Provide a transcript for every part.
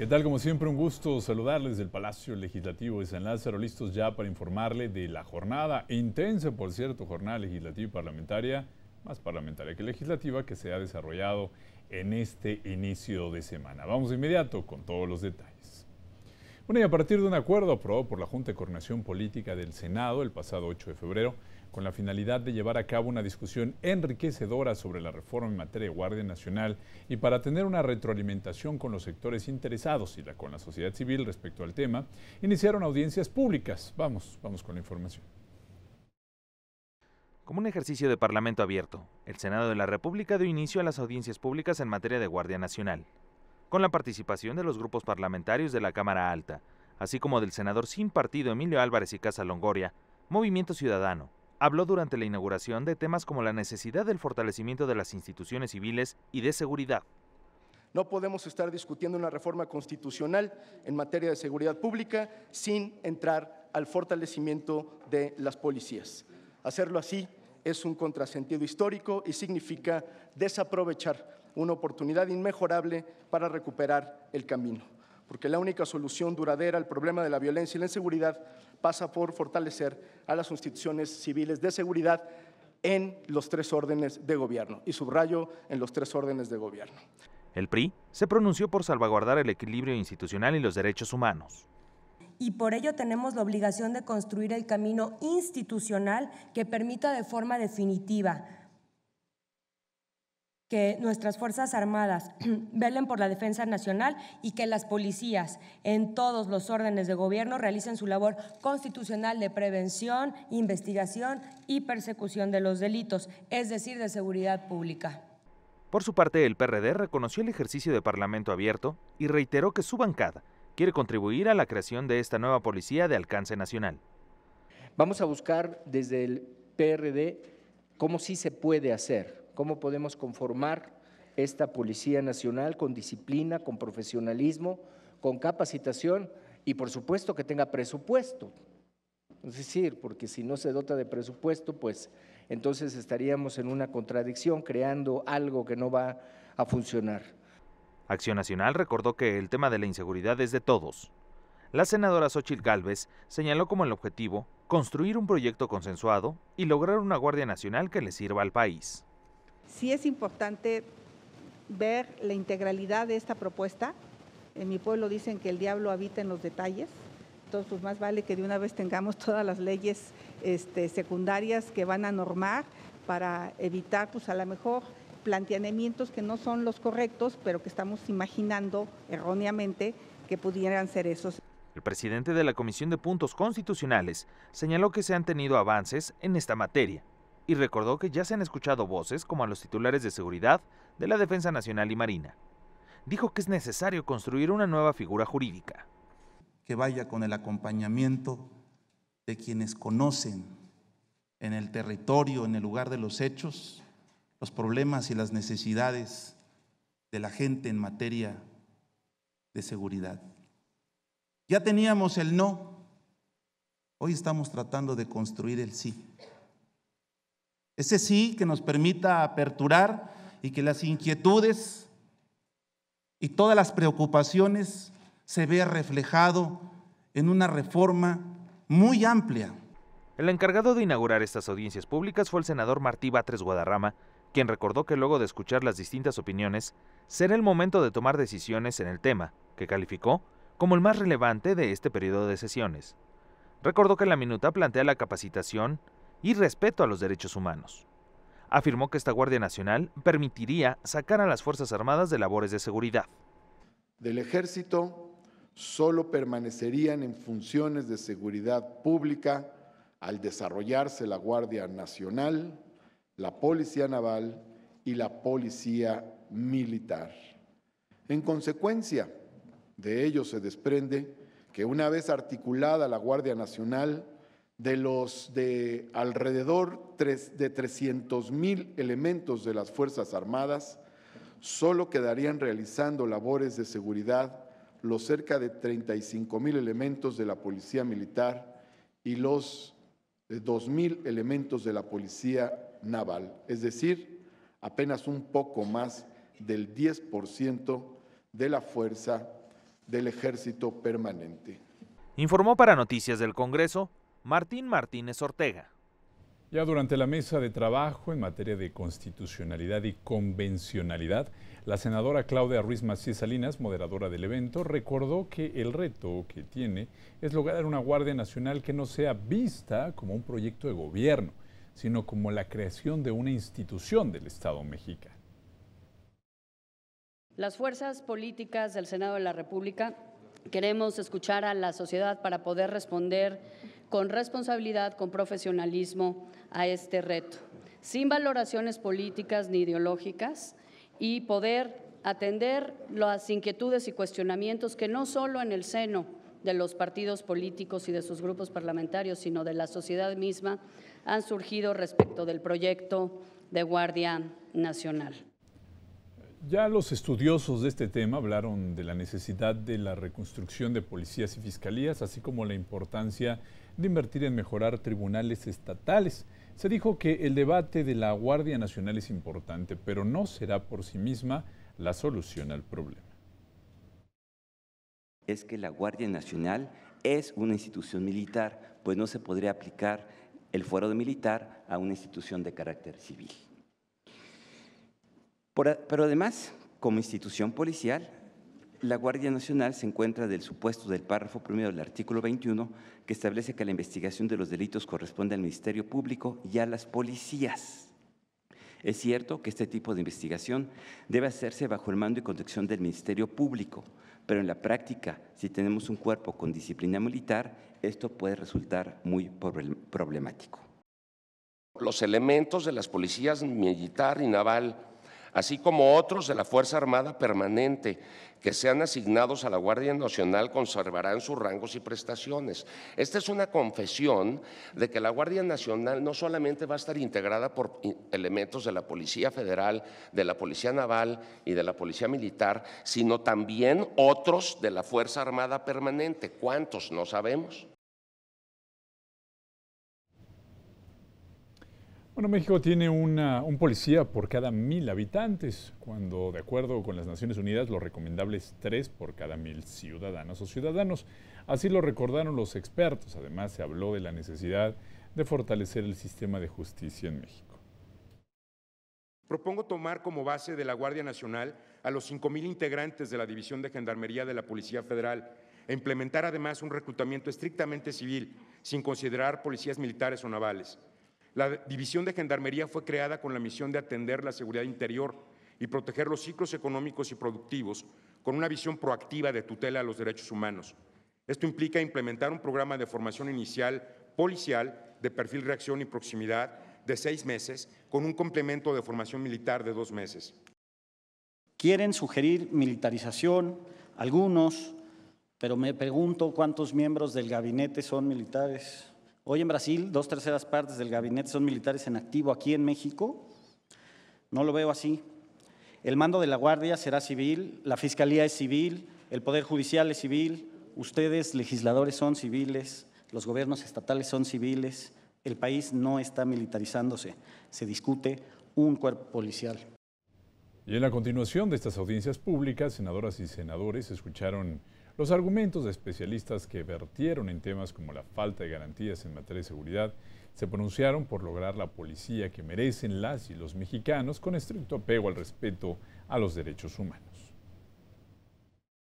¿Qué tal? Como siempre, un gusto saludarles del Palacio Legislativo de San Lázaro, listos ya para informarle de la jornada intensa, por cierto, jornada legislativa y parlamentaria, más parlamentaria que legislativa, que se ha desarrollado en este inicio de semana. Vamos de inmediato con todos los detalles. Bueno, y a partir de un acuerdo aprobado por la Junta de Coordinación Política del Senado el pasado 8 de febrero, con la finalidad de llevar a cabo una discusión enriquecedora sobre la reforma en materia de Guardia Nacional y para tener una retroalimentación con los sectores interesados y con la sociedad civil respecto al tema, iniciaron audiencias públicas. Vamos con la información. Como un ejercicio de Parlamento abierto, el Senado de la República dio inicio a las audiencias públicas en materia de Guardia Nacional, con la participación de los grupos parlamentarios de la Cámara Alta, así como del senador sin partido Emilio Álvarez y Casa Longoria. Movimiento Ciudadano habló durante la inauguración de temas como la necesidad del fortalecimiento de las instituciones civiles y de seguridad. No podemos estar discutiendo una reforma constitucional en materia de seguridad pública sin entrar al fortalecimiento de las policías. Hacerlo así es un contrasentido histórico y significa desaprovechar una oportunidad inmejorable para recuperar el camino, porque la única solución duradera al problema de la violencia y la inseguridad pasa por fortalecer a las instituciones civiles de seguridad en los tres órdenes de gobierno, y subrayo en los tres órdenes de gobierno. El PRI se pronunció por salvaguardar el equilibrio institucional y los derechos humanos. Y por ello tenemos la obligación de construir el camino institucional que permita de forma definitiva que nuestras Fuerzas Armadas velen por la defensa nacional y que las policías en todos los órdenes de gobierno realicen su labor constitucional de prevención, investigación y persecución de los delitos, es decir, de seguridad pública. Por su parte, el PRD reconoció el ejercicio de Parlamento abierto y reiteró que su bancada quiere contribuir a la creación de esta nueva policía de alcance nacional. Vamos a buscar desde el PRD cómo sí se puede hacer. ¿Cómo podemos conformar esta Policía Nacional con disciplina, con profesionalismo, con capacitación y por supuesto que tenga presupuesto? Es decir, porque si no se dota de presupuesto, pues entonces estaríamos en una contradicción creando algo que no va a funcionar. Acción Nacional recordó que el tema de la inseguridad es de todos. La senadora Xóchitl Gálvez señaló como el objetivo construir un proyecto consensuado y lograr una Guardia Nacional que le sirva al país. Sí es importante ver la integralidad de esta propuesta. En mi pueblo dicen que el diablo habita en los detalles, entonces pues más vale que de una vez tengamos todas las leyes secundarias que van a normar para evitar pues a lo mejor planteamientos que no son los correctos, pero que estamos imaginando erróneamente que pudieran ser esos. El presidente de la Comisión de Puntos Constitucionales señaló que se han tenido avances en esta materia y recordó que ya se han escuchado voces como a los titulares de seguridad de la Defensa Nacional y Marina. Dijo que es necesario construir una nueva figura jurídica. Que vaya con el acompañamiento de quienes conocen en el territorio, en el lugar de los hechos, los problemas y las necesidades de la gente en materia de seguridad. Ya teníamos el no, hoy estamos tratando de construir el sí. Ese sí que nos permita aperturar y que las inquietudes y todas las preocupaciones se vea reflejado en una reforma muy amplia. El encargado de inaugurar estas audiencias públicas fue el senador Martí Batres Guadarrama, quien recordó que luego de escuchar las distintas opiniones, será el momento de tomar decisiones en el tema, que calificó como el más relevante de este periodo de sesiones. Recordó que la minuta plantea la capacitación y respeto a los derechos humanos. Afirmó que esta Guardia Nacional permitiría sacar a las Fuerzas Armadas de labores de seguridad. Del Ejército solo permanecerían en funciones de seguridad pública al desarrollarse la Guardia Nacional, la Policía Naval y la Policía Militar. En consecuencia, de ello se desprende que una vez articulada la Guardia Nacional, de alrededor de 300,000 elementos de las Fuerzas Armadas, solo quedarían realizando labores de seguridad los cerca de 35,000 elementos de la Policía Militar y los 2,000 elementos de la Policía Naval, es decir, apenas un poco más del 10% de la fuerza del Ejército Permanente. Informó para Noticias del Congreso Martín Martínez Ortega. Ya durante la mesa de trabajo en materia de constitucionalidad y convencionalidad, la senadora Claudia Ruiz Macías Salinas, moderadora del evento, recordó que el reto que tiene es lograr una Guardia Nacional que no sea vista como un proyecto de gobierno, sino como la creación de una institución del Estado mexicano. Las fuerzas políticas del Senado de la República queremos escuchar a la sociedad para poder responder con responsabilidad, con profesionalismo a este reto, sin valoraciones políticas ni ideológicas, y poder atender las inquietudes y cuestionamientos que no solo en el seno de los partidos políticos y de sus grupos parlamentarios, sino de la sociedad misma, han surgido respecto del proyecto de Guardia Nacional. Ya los estudiosos de este tema hablaron de la necesidad de la reconstrucción de policías y fiscalías, así como la importancia de invertir en mejorar tribunales estatales. Se dijo que el debate de la Guardia Nacional es importante, pero no será por sí misma la solución al problema. Es que la Guardia Nacional es una institución militar, pues no se podría aplicar el fuero de militar a una institución de carácter civil. Pero además, como institución policial, la Guardia Nacional se encuentra del supuesto del párrafo primero del artículo 21, que establece que la investigación de los delitos corresponde al Ministerio Público y a las policías. Es cierto que este tipo de investigación debe hacerse bajo el mando y conducción del Ministerio Público, pero en la práctica, si tenemos un cuerpo con disciplina militar, esto puede resultar muy problemático. Los elementos de las policías militar y naval, así como otros de la Fuerza Armada Permanente que sean asignados a la Guardia Nacional, conservarán sus rangos y prestaciones. Esta es una confesión de que la Guardia Nacional no solamente va a estar integrada por elementos de la Policía Federal, de la Policía Naval y de la Policía Militar, sino también otros de la Fuerza Armada Permanente. ¿Cuántos? No sabemos. Bueno, México tiene un policía por cada 1,000 habitantes, cuando de acuerdo con las Naciones Unidas lo recomendable es 3 por cada 1,000 ciudadanas o ciudadanos. Así lo recordaron los expertos. Además, se habló de la necesidad de fortalecer el sistema de justicia en México. Propongo tomar como base de la Guardia Nacional a los 5,000 integrantes de la División de Gendarmería de la Policía Federal e implementar además un reclutamiento estrictamente civil, sin considerar policías militares o navales. La División de Gendarmería fue creada con la misión de atender la seguridad interior y proteger los ciclos económicos y productivos con una visión proactiva de tutela a los derechos humanos. Esto implica implementar un programa de formación inicial policial de perfil reacción y proximidad de 6 meses con un complemento de formación militar de 2 meses. Quieren sugerir militarización, algunos, pero me pregunto cuántos miembros del gabinete son militares. Hoy en Brasil, 2/3 partes del gabinete son militares en activo. Aquí en México, no lo veo así. El mando de la Guardia será civil, la Fiscalía es civil, el Poder Judicial es civil, ustedes, legisladores, son civiles, los gobiernos estatales son civiles, el país no está militarizándose, se discute un cuerpo policial. Y en la continuación de estas audiencias públicas, senadoras y senadores escucharon los argumentos de especialistas que vertieron en temas como la falta de garantías en materia de seguridad. Se pronunciaron por lograr la policía que merecen las y los mexicanos con estricto apego al respeto a los derechos humanos.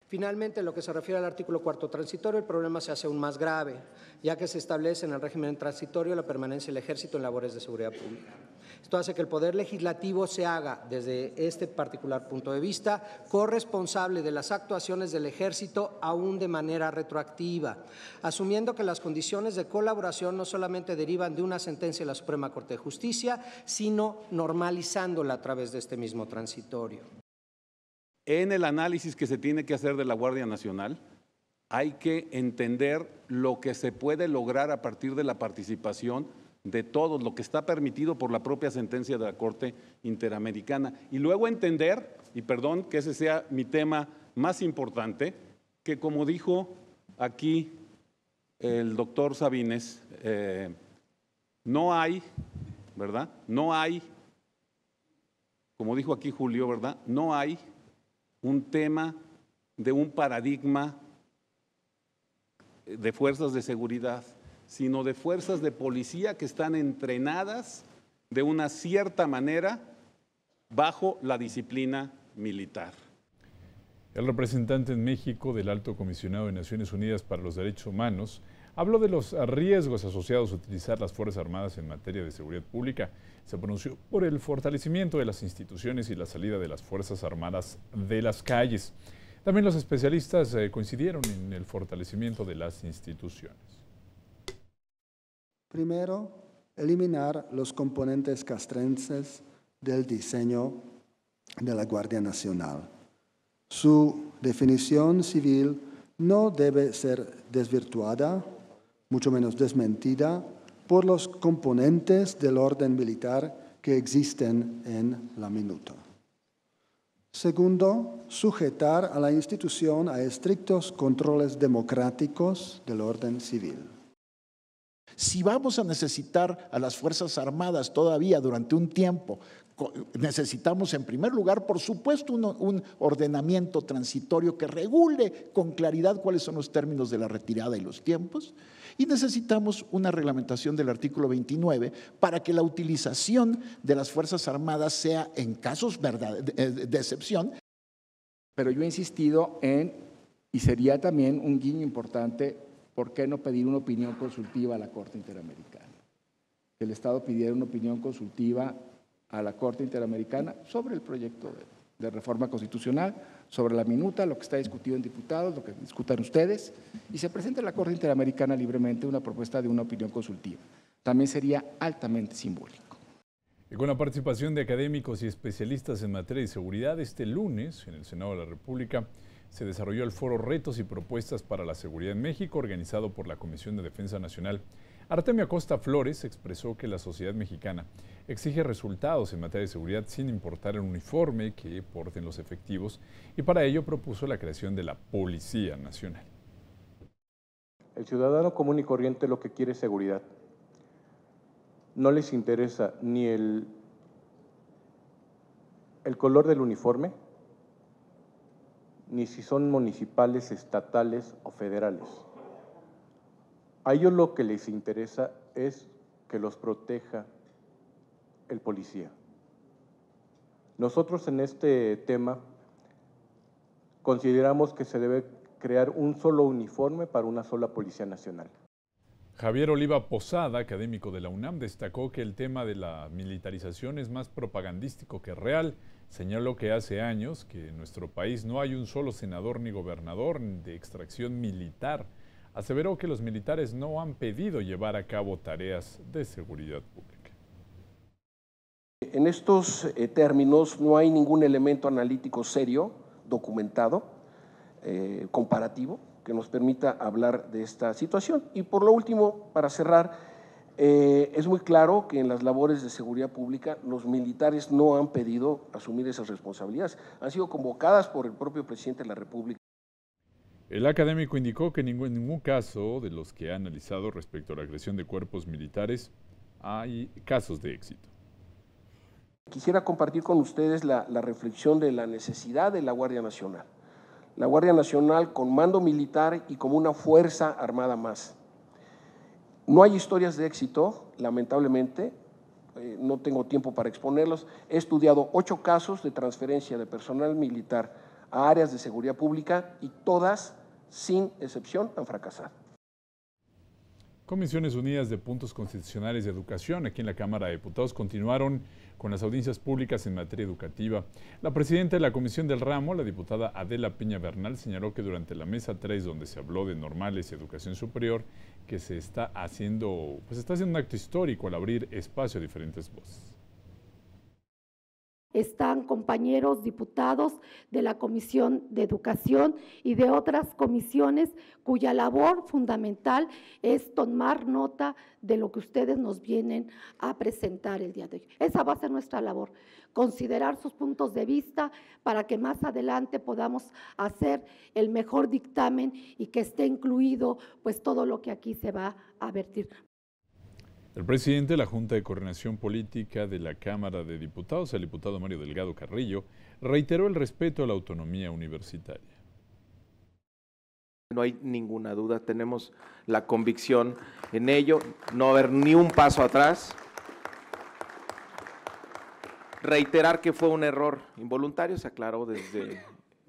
Finalmente, en lo que se refiere al artículo 4 transitorio, el problema se hace aún más grave, ya que se establece en el régimen transitorio la permanencia del Ejército en labores de seguridad pública. Esto hace que el Poder Legislativo se haga, desde este particular punto de vista, corresponsable de las actuaciones del Ejército aún de manera retroactiva, asumiendo que las condiciones de colaboración no solamente derivan de una sentencia de la Suprema Corte de Justicia, sino normalizándola a través de este mismo transitorio. En el análisis que se tiene que hacer de la Guardia Nacional, hay que entender lo que se puede lograr a partir de la participación de todos, lo que está permitido por la propia sentencia de la Corte Interamericana. Y luego entender, y perdón que ese sea mi tema más importante, que como dijo aquí el doctor Sabines, no hay, ¿verdad? No hay, como dijo aquí Julio, ¿verdad? No hay un tema de un paradigma de fuerzas de seguridad, sino de fuerzas de policía que están entrenadas de una cierta manera bajo la disciplina militar. El representante en México del Alto Comisionado de Naciones Unidas para los Derechos Humanos habló de los riesgos asociados a utilizar las Fuerzas Armadas en materia de seguridad pública. Se pronunció por el fortalecimiento de las instituciones y la salida de las Fuerzas Armadas de las calles. También los especialistas coincidieron en el fortalecimiento de las instituciones. Primero, eliminar los componentes castrenses del diseño de la Guardia Nacional. Su definición civil no debe ser desvirtuada, mucho menos desmentida, por los componentes del orden militar que existen en la minuta. Segundo, sujetar a la institución a estrictos controles democráticos del orden civil. Si vamos a necesitar a las Fuerzas Armadas todavía durante un tiempo, necesitamos en primer lugar, por supuesto, un ordenamiento transitorio que regule con claridad cuáles son los términos de la retirada y los tiempos, y necesitamos una reglamentación del artículo 29 para que la utilización de las Fuerzas Armadas sea en casos de excepción. Pero yo he insistido en, y sería también un guiño importante, ¿por qué no pedir una opinión consultiva a la Corte Interamericana? Que el Estado pidiera una opinión consultiva a la Corte Interamericana sobre el proyecto de reforma constitucional, sobre la minuta, lo que está discutido en diputados, lo que discutan ustedes, y se presente a la Corte Interamericana libremente una propuesta de una opinión consultiva. También sería altamente simbólico. Y con la participación de académicos y especialistas en materia de seguridad, este lunes, en el Senado de la República, se desarrolló el foro Retos y Propuestas para la Seguridad en México, organizado por la Comisión de Defensa Nacional. Artemio Acosta Flores expresó que la sociedad mexicana exige resultados en materia de seguridad sin importar el uniforme que porten los efectivos, y para ello propuso la creación de la Policía Nacional. El ciudadano común y corriente lo que quiere es seguridad. No les interesa ni el color del uniforme, ni si son municipales, estatales o federales. A ellos lo que les interesa es que los proteja el policía. Nosotros en este tema consideramos que se debe crear un solo uniforme para una sola Policía Nacional. Javier Oliva Posada, académico de la UNAM, destacó que el tema de la militarización es más propagandístico que real. Señaló que hace años que en nuestro país no hay un solo senador ni gobernador de extracción militar. Aseveró que los militares no han pedido llevar a cabo tareas de seguridad pública. En estos términos no hay ningún elemento analítico serio, documentado, comparativo, que nos permita hablar de esta situación. Y por lo último, para cerrar, es muy claro que en las labores de seguridad pública los militares no han pedido asumir esas responsabilidades. Han sido convocadas por el propio presidente de la República. El académico indicó que en ningún caso de los que ha analizado respecto a la agresión de cuerpos militares hay casos de éxito. Quisiera compartir con ustedes la reflexión de la necesidad de la Guardia Nacional. La Guardia Nacional con mando militar y como una fuerza armada más. No hay historias de éxito, lamentablemente, no tengo tiempo para exponerlos. He estudiado 8 casos de transferencia de personal militar a áreas de seguridad pública y todas, sin excepción, han fracasado. Comisiones Unidas de Puntos Constitucionales de Educación aquí en la Cámara de Diputados continuaron con las audiencias públicas en materia educativa. La presidenta de la Comisión del Ramo, la diputada Adela Peña Bernal, señaló que durante la mesa 3, donde se habló de normales y educación superior, que se está haciendo un acto histórico al abrir espacio a diferentes voces. Están compañeros diputados de la Comisión de Educación y de otras comisiones cuya labor fundamental es tomar nota de lo que ustedes nos vienen a presentar el día de hoy. Esa va a ser nuestra labor, considerar sus puntos de vista para que más adelante podamos hacer el mejor dictamen y que esté incluido pues todo lo que aquí se va a vertir. El presidente de la Junta de Coordinación Política de la Cámara de Diputados, el diputado Mario Delgado Carrillo, reiteró el respeto a la autonomía universitaria. No hay ninguna duda, tenemos la convicción en ello, no haber ni un paso atrás. Reiterar que fue un error involuntario, se aclaró desde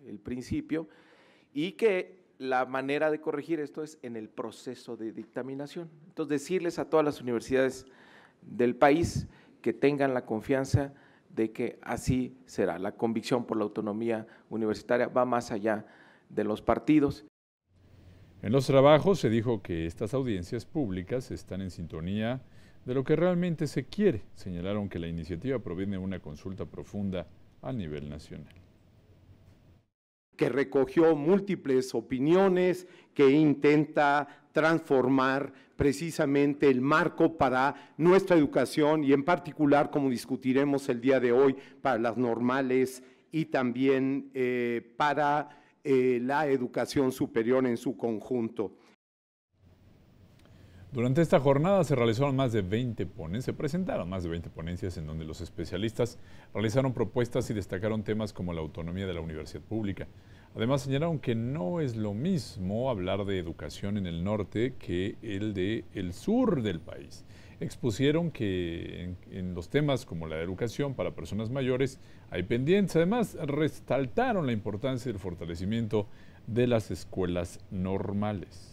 el principio, y que la manera de corregir esto es en el proceso de dictaminación. Entonces, decirles a todas las universidades del país que tengan la confianza de que así será. La convicción por la autonomía universitaria va más allá de los partidos. En los trabajos se dijo que estas audiencias públicas están en sintonía de lo que realmente se quiere. Señalaron que la iniciativa proviene de una consulta profunda a nivel nacional. Que recogió múltiples opiniones, que intenta transformar precisamente el marco para nuestra educación y en particular, como discutiremos el día de hoy, para las normales y también para la educación superior en su conjunto. Durante esta jornada se realizaron más de 20 ponencias, se presentaron más de 20 ponencias en donde los especialistas realizaron propuestas y destacaron temas como la autonomía de la universidad pública. Además señalaron que no es lo mismo hablar de educación en el norte que el del sur del país. Expusieron que en los temas como la educación para personas mayores hay pendientes. Además, resaltaron la importancia del fortalecimiento de las escuelas normales.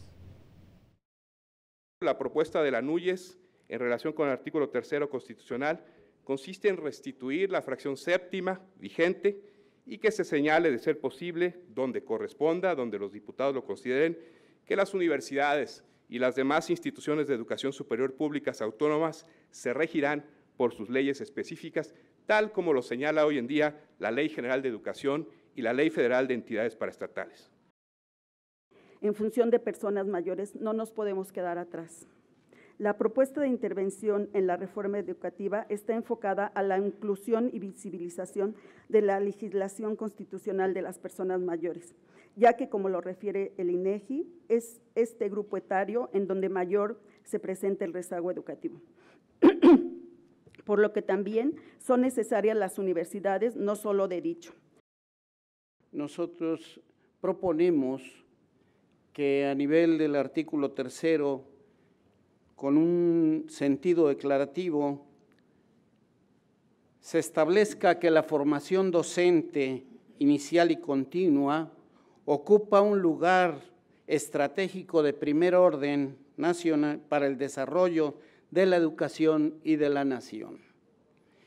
La propuesta de la NUYES en relación con el artículo 3º constitucional consiste en restituir la fracción séptima vigente y que se señale, de ser posible, donde corresponda, donde los diputados lo consideren, que las universidades y las demás instituciones de educación superior públicas autónomas se regirán por sus leyes específicas, tal como lo señala hoy en día la Ley General de Educación y la Ley Federal de Entidades Paraestatales. En función de personas mayores, no nos podemos quedar atrás. La propuesta de intervención en la reforma educativa está enfocada a la inclusión y visibilización de la legislación constitucional de las personas mayores, ya que, como lo refiere el INEGI, es este grupo etario en donde mayor se presenta el rezago educativo. Por lo que también son necesarias las universidades, no solo de dicho. Nosotros proponemos que a nivel del artículo 3º, con un sentido declarativo, se establezca que la formación docente inicial y continua ocupa un lugar estratégico de primer orden nacional para el desarrollo de la educación y de la nación.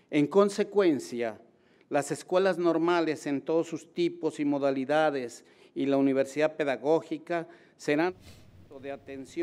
En consecuencia, las escuelas normales en todos sus tipos y modalidades y la universidad pedagógica serán de atención